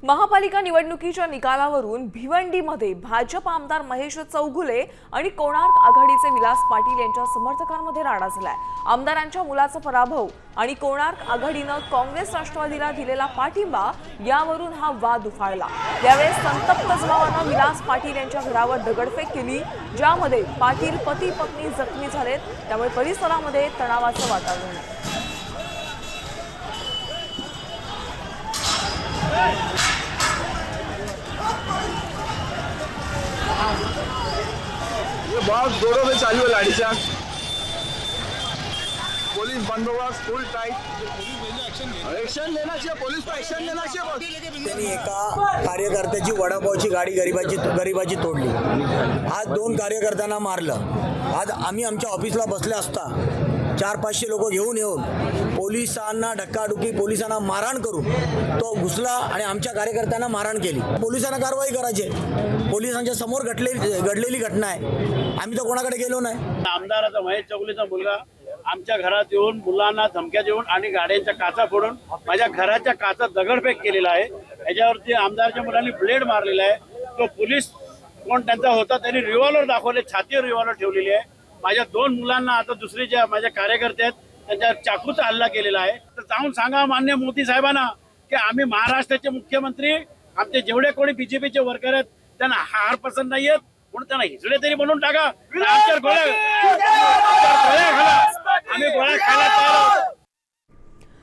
महापालिका निवडणुकीच्या निकालावरून भिवंडीमध्ये भाजप आमदार महेश चौगुले आणि कोणार्क आघाडीचे विलास पाटील यांच्या समर्थकांमध्ये राडा झालाय। आमदारांच्या मुलाचा पराभव आणि कोणार्क आघाडीनं काँग्रेस राष्ट्रवादीला दिलेला पाठिंबा यावरून हा वाद उफाळला। यावेळी संतप्त जमावानं विलास पाटील यांच्या घरावर दगडफेक केली, ज्यामध्ये पाटील पती पत्नी जखमी झालेत। त्यामुळे परिसरामध्ये तणावाचं वातावरण आहे। ये बहुत जोरों में चालू है लाठीचार्ज। पुलिस बंदोबस्त फुल टाइट। एक्शन लेना चाहिए, पुलिस को एक्शन लेना चाहिए। त्यांनी एका कार्यकर्त्याची वडापावची गाडी गरिबाची तोडली। आज 2 कार्यकर्त्यांना मारलं। आज आम्ही आमच्या ऑफिसला बसले असता 400-500 लोक घेऊन येऊन पोलिसांना धक्काधुक्की, पोलिसांना मारहाण करून तो घुसला आणि आमच्या कार्यकर्त्यांना मारहाण केली। पोलिसांना कारवाई करायची, पोलिसांच्या समोर घडलेली घटना आहे। आम्ही तर कोणाकडे गेलो नाही। आमदाराचा महेश चौगुलेचा मुलगा आमच्या घरात येऊन मुलांना धमक्या देऊन आणि गाड्यांच्या काचा फोडून माझ्या घराच्या काचा दगडफेक केलेला आहे। याच्यावरती आमदारच्या मुलांनी ब्लेड मारलेला आहे। तो पोलीस कोण त्यांचा होता त्यांनी रिव्हॉल्वर दाखवले, छातीवर रिव्हॉल्वर ठेवलेली आहे। माझ्या 2 मुलांना आता दुसरे जे माझे कार्यकर्ते आहेत त्यांच्या चाकूचा हल्ला केलेला आहे। तर जाऊन सांगा मान्य मोदी साहेबांना की आम्ही महाराष्ट्राचे मुख्यमंत्री, आमचे जेवढे कोणी बीजेपीचे वर्कर आहेत त्यांना हार पसंत नाही आहेत म्हणून त्यांना हिजडे तरी बनवून टाका। आमच्या गोळ्या खाला, आम्ही गोळ्या खायला तयार आहोत।